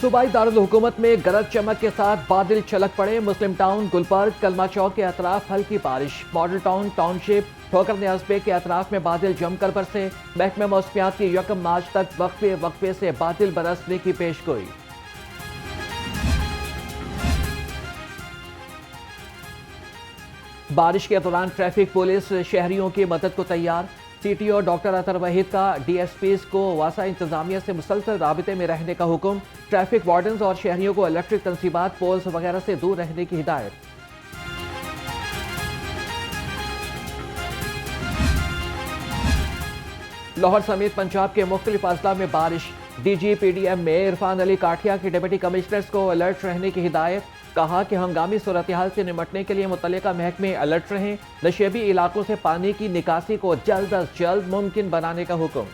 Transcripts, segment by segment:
सूबाई दारुल हुकूमत में गरज चमक के साथ बादल छलक पड़े। मुस्लिम टाउन, गुलबर्ग, कलमा चौक के अतराफ हल्की बारिश। मॉडल टाउन, टाउनशिप, ठोकर न्याज़बे के अतराफ में बादल जमकर बरसे। महकमे मौसमियात की 1 मार्च तक वक्फे से बादल बरसने की पेशगोई। बारिश के दौरान ट्रैफिक पुलिस शहरियों की मदद को तैयार। CTO डॉक्टर अतर वहीद का DSPs को वासा इंतजामिया से मुसलसल राबिते में रहने का हुक्म। ट्रैफिक वार्डन्स और शहरियों को इलेक्ट्रिक तंसीबात, पोल्स वगैरह से दूर रहने की हिदायत। लाहौर समेत पंजाब के मुख्तलिफ अजला में बारिश। DG PDM में इरफान अली काठिया के डिप्टी कमिश्नर्स को अलर्ट रहने की हिदायत। कहा कि हंगामी सूरत हाल से निमटने के लिए मुतल्लिका महकमे अलर्ट रहें। नशेबी इलाकों से पानी की निकासी को जल्द अज जल्द मुमकिन बनाने का हुक्म।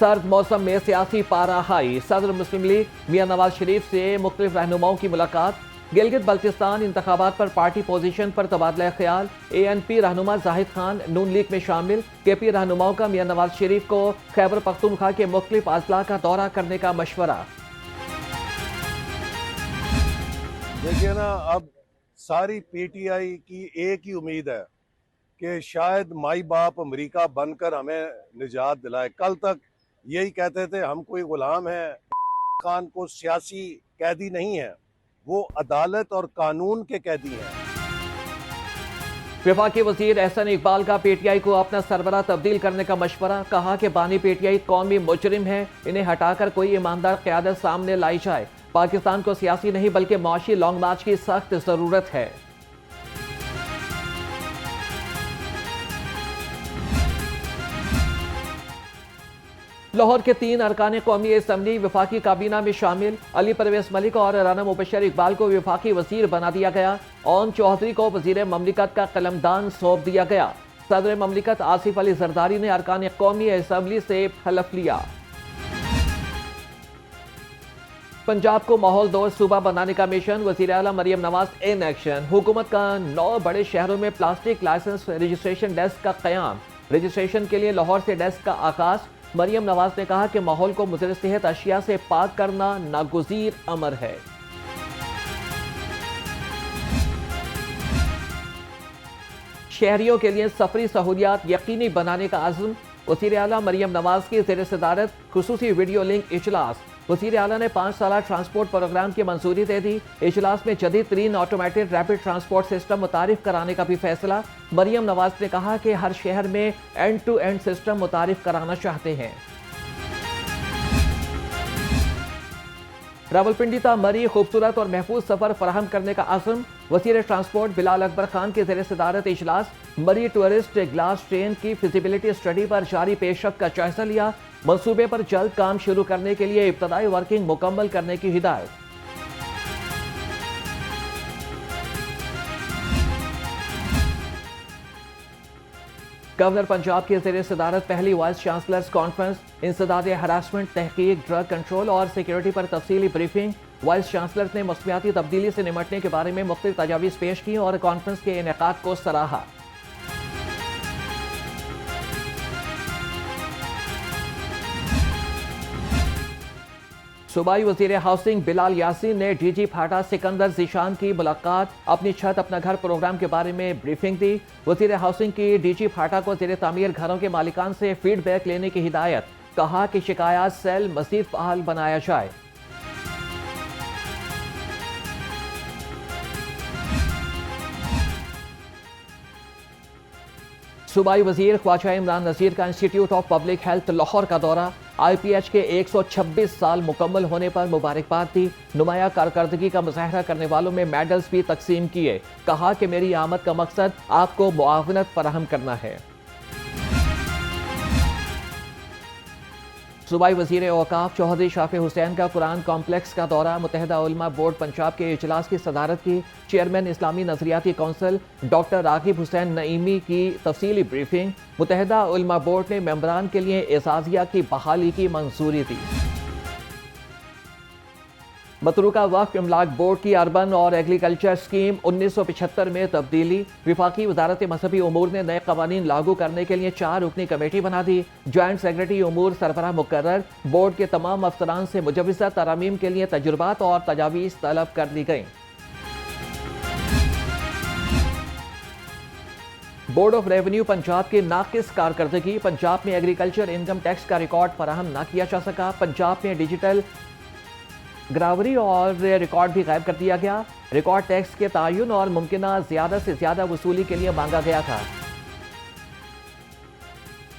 सर्द मौसम में सियासी पारा हाई। सदर मुस्लिम लीग मियां नवाज शरीफ से मुख्तलिफ रहनुमाओं की मुलाकात। गिलगित बल्तिस्तान इंतखाबात पर पार्टी पोजीशन पर तबादला ख्याल। ANP रहनुमा जाहिद खान नून लीग में शामिल। KP रहनुमाओं का मियां नवाज शरीफ को खैबर पख्तूनख्वा के मुख्तलिफ अजला का दौरा करने का मशवरा। देखिए ना, अब सारी PTI की एक ही उम्मीद है कि शायद माई बाप अमेरिका बनकर हमें निजात दिलाए। कल तक यही कहते थे हम कोई गुलाम है। खान को सियासी कैदी नहीं है, वो अदालत और कानून के कैदी हैं। वफाकी वजीर एहसन इकबाल का PTI को अपना सरबराह तब्दील करने का मशवरा। कहा कि बानी PTI कौमी मुजरिम है, इन्हें हटाकर कोई ईमानदार क़यादत सामने लाई जाए। पाकिस्तान को सियासी नहीं बल्कि माशी लॉन्ग मार्च की सख्त जरूरत है। लाहौर के 3 अरकान कौमी असम्बली वफाकी काबीना में शामिल। अली परवेज मलिक और राना मुबशर इकबाल को वफाकी वजीर बना दिया गया। ओम चौधरी को वजीर ममलिकत का कलमदान सौंप दिया गया। सदर ममलिकत आसिफ अली जरदारी ने अरकान कौमी असम्बली से हलफ लिया। पंजाब को माहौल दोर सूबा बनाने का मिशन। वज़ीर आला मरियम नवाज इन एक्शन। हुकूमत का 9 बड़े शहरों में प्लास्टिक लाइसेंस रजिस्ट्रेशन डेस्क का क़याम। रजिस्ट्रेशन के लिए लाहौर से डेस्क का आगाज। मरियम नवाज ने कहा कि माहौल को मुज़र सेहत अशिया से पाक करना नागुज़ीर अमर है। शहरियों के लिए सफरी सहूलियात यकीनी बनाने का आज़म। वज़ीर आला मरियम नवाज की ज़ेर सदारत खुसूसी वीडियो लिंक इजलास। वज़ीर आला ने 5 साला ट्रांसपोर्ट प्रोग्राम की मंजूरी दे दी। इजलास में जदीद तरीन ऑटोमेटेड रैपिड ट्रांसपोर्ट सिस्टम मुतारिफ कराने का भी फैसला। मरियम नवाज ने कहा कि हर शहर में एंड टू एंड सिस्टम मुतारिफ कराना चाहते हैं। रावलपिंडी ता मरी खूबसूरत और महफूज सफर फराहम करने का आज़म। वज़ीर ट्रांसपोर्ट बिलाल अकबर खान के ज़ेर सदारत इजलास। मरी टूरिस्ट ग्लास ट्रेन की फिजिबिलिटी स्टडी पर जारी पेशरफ्त का जायजा लिया। मंसूबे पर जल्द काम शुरू करने के लिए इब्तदाई वर्किंग मुकम्मल करने की हिदायत। गवर्नर पंजाब के ज़ेर सदारत पहली वाइस चांसलर्स कॉन्फ्रेंस। इंसदाद हरासमेंट, तहकीक, ड्रग कंट्रोल और सिक्योरिटी पर तफसीली ब्रीफिंग। वाइस चांसलर्स ने मौसमियाती तब्दीली से निमटने के बारे में मुख्तलिफ तजावीज़ पेश की और कॉन्फ्रेंस के इनेकाद को सराहा। सूबाई वजीर हाउसिंग बिलाल यासीन ने DG फाटा सिकंदर जीशान की मुलाकात। अपनी छत अपना घर प्रोग्राम के बारे में ब्रीफिंग दी। वजीर हाउसिंग की DG फाटा को ज़ेर तामीर घरों के मालिकान से फीडबैक लेने की हिदायत। कहा कि शिकायत सेल मज़ीद फ़आल बनाया जाए। सूबाई वजीर ख्वाजा इमरान नज़ीर का institute of public health Lahore का दौरा। IPH के 126 साल मुकम्मल होने पर मुबारकबाद दी। नुमाया कारकर्दगी का मुजाहरा करने वालों में मेडल्स भी तकसीम किए। कहा कि मेरी आमद का मकसद आपको मुआवनत फराहम करना है। सूबाई वज़ीर औकाफ चौधरी शाफी हुसैन का कुरान कॉम्प्लेक्स का दौरा। मुत्तहिदा उलमा बोर्ड पंजाब के इजलास की सदारत की। चेयरमैन इस्लामी नजरियाती कौंसिल डॉक्टर रागिब हुसैन नईमी की तफसीली ब्रीफिंग। मुत्तहिदा उलमा बोर्ड ने मेंबरान के लिए एजाजिया की बहाली की मंजूरी दी। मतरूका वक्फ इमलाक बोर्ड की अर्बन और एग्रीकल्चर स्कीम 1975 में तब्दीली। विफाकी वजारत मजहबी उमूर ने नए कवानीन लागू करने के लिए 4 रुकनी कमेटी बना दी। ज्वाइंट सेक्रेटरी उमूर सरबराह मुकर्रर। बोर्ड के तमाम अफसरान से मुजवजा तरमीम के लिए तजुर्बात और तजावीज़ तलब कर ली गई। बोर्ड ऑफ रेवेन्यू पंजाब की नाकिस कारकर्दगी। पंजाब में एग्रीकल्चर इनकम टैक्स का रिकॉर्ड फराहम न किया जा सका। पंजाब में डिजिटल ग्रावरी और रिकॉर्ड भी गायब कर दिया गया। रिकॉर्ड टैक्स के तयन और मुमकिन ज्यादा से ज्यादा वसूली के लिए मांगा गया था।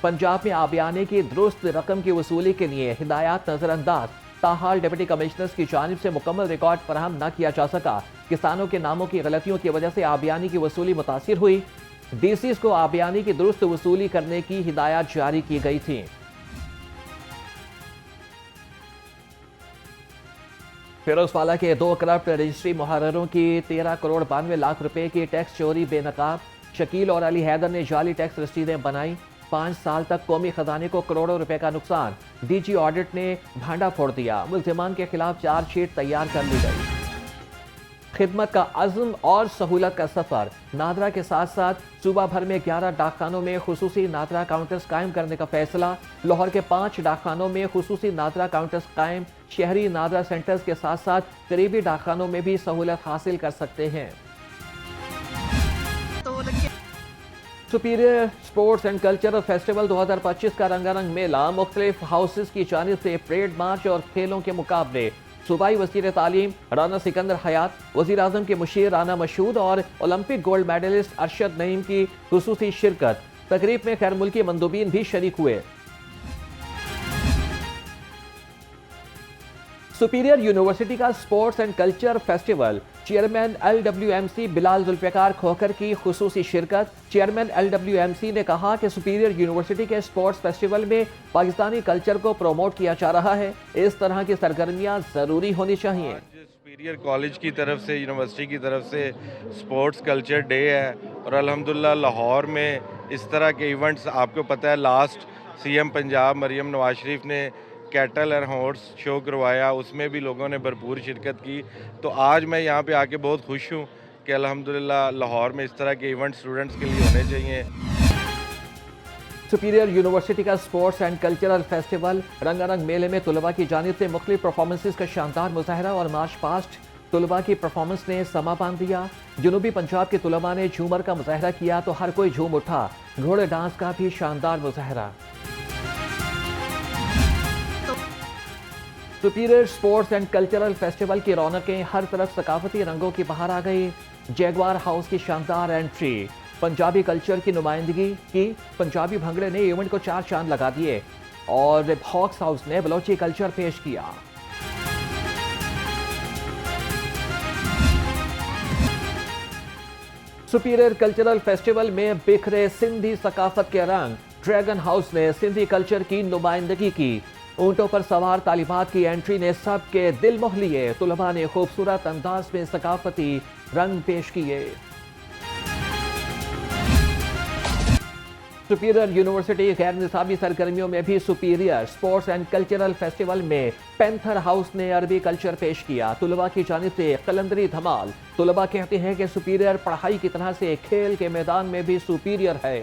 पंजाब में आबियाने की दुरुस्त रकम की वसूली के लिए हिदायत नजरअंदाज। ताहाल डिप्टी कमिश्नर्स की जानिब से मुकम्मल रिकॉर्ड फराहम न किया जा सका। किसानों के नामों की गलतियों की वजह से आबियानी की वसूली मुतासिर हुई। डीसीज को आबियानी की दुरुस्त वसूली करने की हिदायत जारी की गई थी। फिरोजवाला के 2 करप्ट रजिस्ट्री मुहर्ररों की 13 करोड़ 92 लाख रुपए की टैक्स चोरी बेनकाब। शकील और अली हैदर ने जाली टैक्स रसीदें बनाई। 5 साल तक कौमी खजाने को करोड़ों रुपए का नुकसान। डीजी ऑडिट ने भांडा फोड़ दिया। मुल्जिमान के खिलाफ चार्जशीट तैयार कर ली गई। खिदमत का अज़्म और सहूलत का सफर। नादरा के साथ साथ सूबा भर में 11 डाकखानों में खुसूसी नादरा काउंटर्स कायम करने का फैसला। लाहौर के 5 डाकखानों में खुसूसी नादरा काउंटर्स कायम। शहरी नादरा सेंटर्स के साथ साथ करीबी डाकखानों में भी सहूलत हासिल कर सकते हैं। Superior sports and cultural festival 2025 का रंगारंग मेला। मुख्तलिफ हाउसेस की जानिब से परेड मार्च और खेलों के मुकाबले। सूबाई वज़ीर तालीम राना सिकंदर हयात, वज़ीर आज़म के मुशीर राना मशहूद और Olympic gold medallist Arshad Naeem की खुसूसी शिरकत। तकरीब में खैर मुल्की मंदूबीन भी शरीक हुए। सुपीरियर यूनिवर्सिटी का sports and culture festival. Chairman LWMC Bilal Zulfiqar Khokhar की खुसूसी शिरकत। चेयरमैन LWMC ने कहा कि सुपीरियर यूनिवर्सिटी के स्पोर्ट्स फेस्टिवल में पाकिस्तानी कल्चर को प्रमोट किया जा रहा है। इस तरह की सरगर्मियां जरूरी होनी चाहिए। सुपीरियर कॉलेज की तरफ से, यूनिवर्सिटी की तरफ से स्पोर्ट्स कल्चर डे है और अल्हम्दुलिल्लाह लाहौर में इस तरह के इवेंट्स, आपको पता है लास्ट CM पंजाब मरियम नवाज शरीफ ने कैटल एंड हॉर्स शो करवाया, उसमें भी लोगों ने भरपूर शिरकत की। तो आज मैं यहाँ पे आके बहुत खुश हूँ कि अल्हम्दुलिल्लाह लाहौर में इस तरह के इवेंट स्टूडेंट्स के लिए होने चाहिए। सुपीरियर यूनिवर्सिटी का स्पोर्ट्स एंड कल्चरल फेस्टिवल रंगारंग मेले में तुलबा की जानिब से मुख्तलिफ परफॉर्मेंसेस का शानदार मुजाहरा और मार्च पास्ट। तुलबा की परफॉर्मेंस ने समा बांध दिया। जनूबी पंजाब के तुलबा ने झूमर का मुजाहरा किया तो हर कोई झूम उठा। घोड़े डांस का भी शानदार मुजाहरा। Superior sports and cultural festival की रौनकें हर तरफ सकाफती रंगों की बहार आ गई। जैगवार हाउस की शानदार एंट्री। पंजाबी कल्चर की नुमाइंदगी की। पंजाबी भंगड़े ने इवेंट को 4 चांद लगा दिए और हॉक्स हाउस ने बलोची कल्चर पेश किया। सुपीरियर कल्चरल फेस्टिवल में बिखरे सिंधी सकाफत के रंग। ड्रैगन हाउस ने सिंधी कल्चर की नुमाइंदगी की। ऊंटों पर सवार तालिबात की एंट्री ने सबके दिल मोह लिए। तुलबा ने खूबसूरत अंदाज में सकाफती रंग पेश किए। सुपीरियर यूनिवर्सिटी गैर निसाबी सरगर्मियों में भी superior sports and cultural festival में पैंथर हाउस ने अरबी कल्चर पेश किया। तुलबा की जानिब से कलंदरी धमाल। तुलबा कहते हैं कि सुपीरियर पढ़ाई की तरह से खेल के मैदान में भी सुपीरियर है।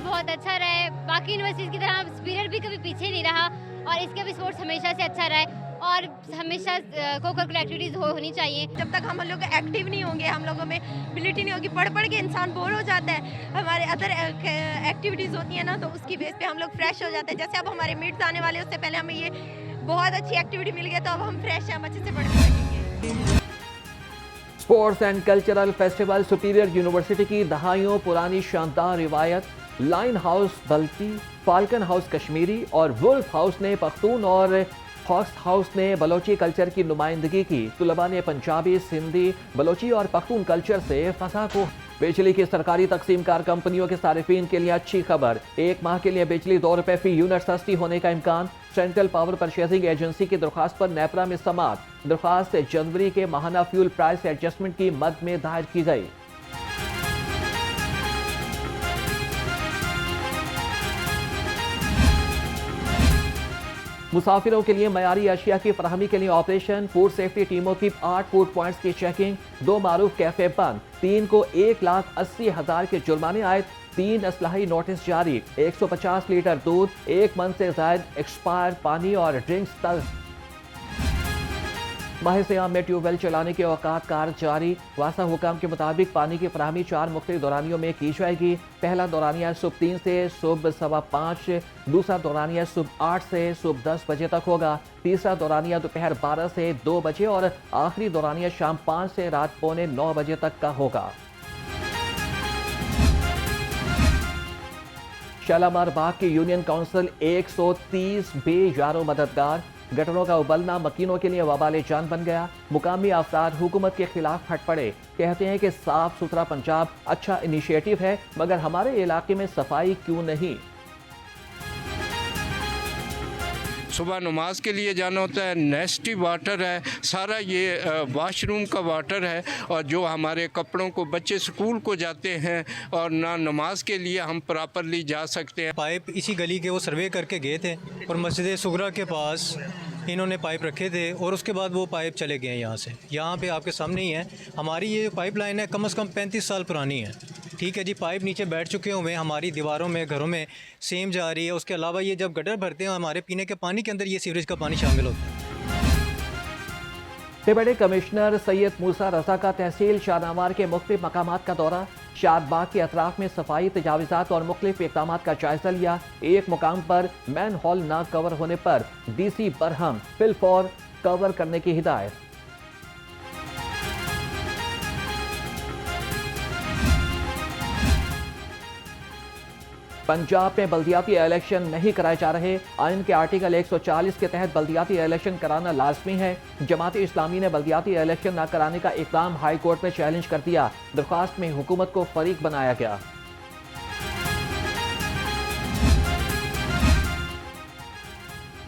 बहुत अच्छा रहा है, बाकी यूनिवर्सिटीज की तरह सुपीरियर भी कभी पीछे नहीं रहा और इसके भी स्पोर्ट्स हमेशा से अच्छा रहा है और हमेशा को-करिकुलर एक्टिविटीज़ होनी चाहिए। जब तक हम लोग एक्टिव नहीं होंगे, हम लोगों में एबिलिटी नहीं होगी, पढ़ के इंसान बोर हो जाता है। हमारे अदर एक्टिविटीज़ होती हैं ना, तो उसकी बेस पे हम लोग फ्रेश हो जाते हैं। जैसे अब हमारे मिड्स आने वाले, उससे पहले हमें ये बहुत अच्छी एक्टिविटी मिल गई, तो अब हम फ्रेश हैं, हम अच्छे से पढ़ सकेंगे। Sports and cultural festival superior university की दहाइयों पुरानी शानदार रिवायत। Line house Balti, falcon house Kashmiri और वुल्फ हाउस ने पख्तून और हॉक्स हाउस ने बलोची कल्चर की नुमाइंदगी की। तुलबा ने पंजाबी, सिंधी, बलोची और पख्तून कल्चर से फसा को। बिजली की सरकारी तकसीमकार कंपनियों के सारिफीन के लिए अच्छी खबर। 1 माह के लिए बिजली 2 रुपए फी यूनिट सस्ती होने का इम्कान। सेंट्रल पावर परचेजिंग एजेंसी की दरख्वास्त पर नेपरा में समाअत। दरख्वास्त जनवरी के माहाना फ्यूल प्राइस एडजस्टमेंट की मद में दायर की गई। मुसाफिरों के लिए मयारी अशिया की फराहमी के लिए ऑपरेशन। फूड सेफ्टी टीमों की 8 फूड पॉइंट्स की चेकिंग। 2 मारूफ कैफे बंद। 3 को 1,80,000 के जुर्माने आए। 3 असलाही नोटिस जारी। 150 लीटर दूध, 1 मन से जायद एक्सपायर पानी और ड्रिंक्स तल्ख। माह सियाम में ट्यूबवेल चलाने के औकात कार जारी। वासा हुकाम के मुताबिक पानी की फराहमी 4 मुख्तलिफ दौरानियों में की जाएगी। पहला दौरानिया सुबह 3 से सुबह 5:15, दूसरा दौरानिया सुबह 8 से सुबह 10 बजे तक होगा। तीसरा दौरानिया दोपहर 12 से 2 बजे और आखिरी दौरानिया शाम 5 से रात 8:45 बजे तक का होगा। शालामार बाग की यूनियन काउंसिल 130 बेयारो मददगार। गटरों का उबलना मकीनों के लिए वबाले जान बन गया। मुकामी अफराद हुकूमत के खिलाफ फट पड़े। कहते हैं कि साफ सुथरा पंजाब अच्छा इनिशिएटिव है, मगर हमारे इलाके में सफाई क्यों नहीं। सुबह नमाज के लिए जाना होता है, नेस्टी वाटर है, सारा ये वाशरूम का वाटर है। और जो हमारे कपड़ों को बच्चे स्कूल को जाते हैं और ना नमाज के लिए हम प्रॉपरली जा सकते हैं। पाइप इसी गली के वो सर्वे करके गए थे और मस्जिद सुगरा के पास इन्होंने पाइप रखे थे और उसके बाद वो पाइप चले गए यहाँ से। यहाँ पे आपके सामने ही है। हमारी ये पाइप लाइन है कम से कम 35 साल पुरानी है। ठीक है जी, पाइप नीचे बैठ चुके हुए हैं, हमारी दीवारों में घरों में सेम जा रही है। उसके अलावा ये जब गटर भरते हैं हमारे पीने के पानी के अंदर ये सीवरेज का पानी शामिल होता है। डिप्टी कमिश्नर सैयद मूसा रजा का तहसील शाहनवार के मुख्तलिफ मकामात का दौरा। शादबाग के अतराफ में सफाई, तजावीज़ात और मुख्तलिफ इक़दाम का जायजा लिया। एक मुकाम पर मैन हॉल न कवर होने पर DC बरहम फिलफौर कवर करने की हिदायत। पंजाब में बल्दियाती इलेक्शन नहीं कराए जा रहे। आइन के आर्टिकल 140 के तहत बल्दियाती इलेक्शन कराना लाजमी है। जमात इस्लामी ने बल्दियाती इलेक्शन न कराने का इक़दाम हाई कोर्ट में चैलेंज कर दिया। दरख्वास्त में हुकूमत को फरीक बनाया गया।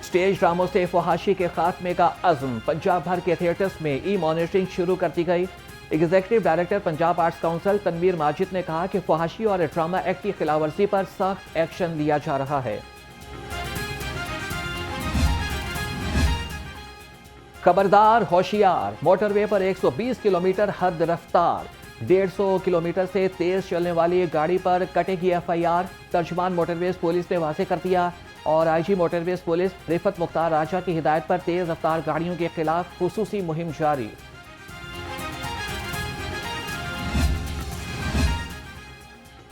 स्टेज ड्रामों से फहाशी के खात्मे का अज़्म। पंजाब भर के थिएटर्स में ई-मॉनिटरिंग शुरू कर दी गई। Executive director Punjab arts council Tanveer Majid ने कहा कि फहाशी और ड्रामा एक्ट की खिलाफवर्जी पर सख्त एक्शन लिया जा रहा है। खबरदार होशियार, मोटरवे पर 120 किलोमीटर हद रफ्तार। 150 किलोमीटर से तेज चलने वाली गाड़ी पर कटेगी FIR। तर्जमान मोटरवेज पुलिस ने वाजे कर दिया। और IG motorways police Rifat Mukhtar Raja की हिदायत पर तेज रफ्तार गाड़ियों के खिलाफ खुसूसी मुहिम जारी।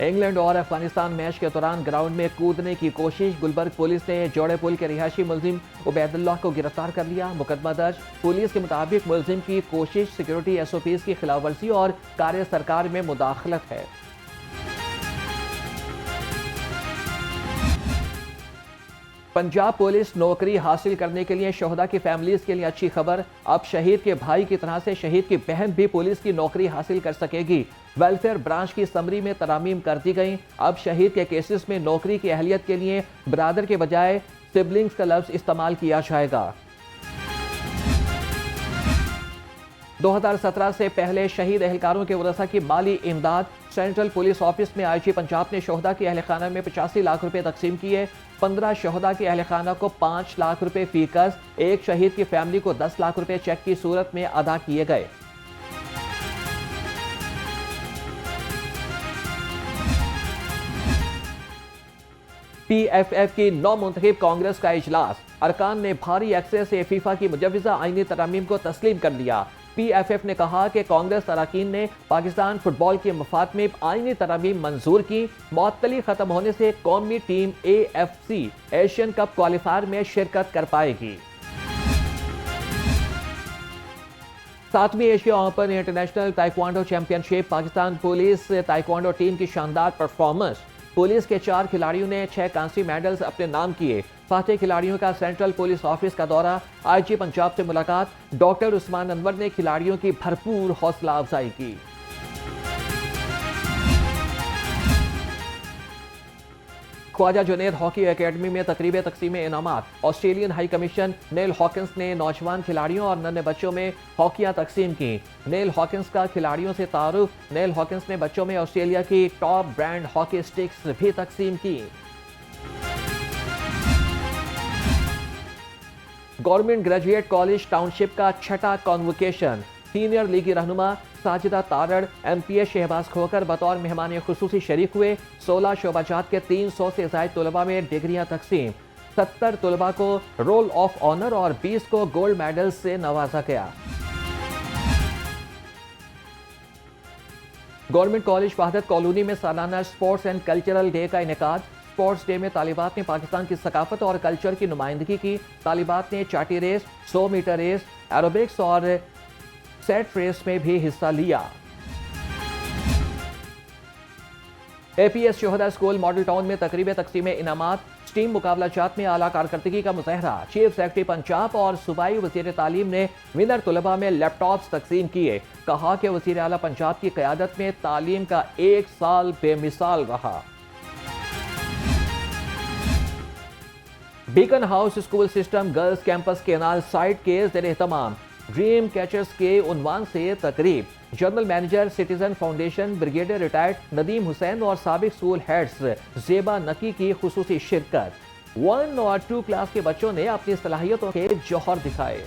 इंग्लैंड और अफगानिस्तान मैच के दौरान ग्राउंड में कूदने की कोशिश। गुलबर्ग पुलिस ने जोड़े पुल के रिहायशी मुलजिम उबैदुल्लाह को गिरफ्तार कर लिया। मुकदमा दर्ज। पुलिस के मुताबिक मुलजिम की कोशिश सिक्योरिटी SOPs की खिलाफवर्जी और कार्य सरकार में मुदाखलत है। पंजाब पुलिस नौकरी हासिल करने के लिए शोहदा की फैमिलीज के लिए अच्छी खबर। अब शहीद के भाई की तरह से शहीद की बहन भी पुलिस की नौकरी हासिल कर सकेगी। वेलफेयर ब्रांच की समरी में तरामीम कर दी गई। अब शहीद के केसेस में नौकरी की अहलियत के लिए ब्रादर के बजाय सिबलिंग्स का लफ्ज इस्तेमाल किया जाएगा। 2017 से पहले शहीद एहलकारों के वरसा की माली इमदाद। सेंट्रल पुलिस ऑफिस में IG पंजाब ने शोहदा के अहल खाना में 85 लाख रुपए तकसीम किए। 15 शोहदा के अहल खाना को 5 लाख रुपए फी कर्ज, एक शहीद की फैमिली को 10 लाख रुपए चेक की सूरत में अदा किए गए। PFF की नौ मुंतखब कांग्रेस का इजलास। अरकान ने भारी एक्सेस से फीफा की मुजव्वजा आईनी तरमीम को तस्लीम कर लिया। PFF ने कहा कि कांग्रेस अरकान ने पाकिस्तान फुटबॉल के मफाद में आईनी तरमीम मंजूर की। मुअत्तली खत्म होने से कौमी team AFC Asian cup qualifier में शिरकत कर पाएगी। 7वीं Asia open international taekwondo championship. Pakistan police taekwondo team की शानदार परफॉर्मेंस। पुलिस के 4 खिलाड़ियों ने 6 कांसी मेडल्स अपने नाम किए। फातेह खिलाड़ियों का सेंट्रल पुलिस ऑफिस का दौरा। IG पंजाब से मुलाकात। डॉक्टर उस्मान अनवर ने खिलाड़ियों की भरपूर हौसला अफजाई की। ख्वाजा जुनैद हॉकी एकेडमी में तकरीब तकसीम इनामात। Australian high commission Neil Hawkins ने नौजवान खिलाड़ियों और नन्हे बच्चों में हॉकियां तकसीम की। नेल हॉकिंस का खिलाड़ियों से तारुफ। नेल हॉकिंस ने बच्चों में ऑस्ट्रेलिया की टॉप ब्रांड हॉकी स्टिक्स भी तकसीम की। गवर्नमेंट ग्रेजुएट कॉलेज टाउनशिप का छठा कॉन्वोकेशन। सीनियर लीगी रहनुमा साजिदा तारड़ MPA शहबाज खोकर बतौर मेहमान खुसूसी शरीक हुए। 16 शोबाजात के 300 से ज्यादा तलबा में डिग्रियां तकसीम। 70 तलबा को रोल ऑफ ऑनर और 20 को गोल्ड मेडल से नवाजा गया। गवर्नमेंट कॉलेज वहादत कॉलोनी में सालाना स्पोर्ट्स एंड कल्चरल डे का इनेकाद। स्पोर्ट्स डे में तालिबात ने पाकिस्तान की सकाफत और कल्चर की नुमाइंदगी की। तालिबात ने चाटी रेस, 100 मीटर रेस, एरोबिक्स और सेट रेस में भी हिस्सा लिया। APS शोहदा स्कूल मॉडल टाउन में तकरीब तकसीम इनामात। स्टीम मुकाबलाजात में आला कारकर्दगी का मुजाहरा। चीफ सेक्रेटरी पंजाब और सूबाई वजीर तालीम ने विनर तलबा में लैपटॉप्स तकसीम किए। कहा कि वजीर आला पंजाब की क़यादत में तालीम का 1 साल बेमिसाल रहा। Beacon house school system girls campus canal site के ज़ेर-ए-तमाम ड्रीम कैचर्स के उन्वान से तकरीब। General manager citizen foundation brigadier retired Nadeem Hussain और साबिक स्कूल हेड्स जेबा नकी की खुसूसी शिरकत। 1 और 2 क्लास के बच्चों ने अपनी सलाहियतों के जौहर दिखाए।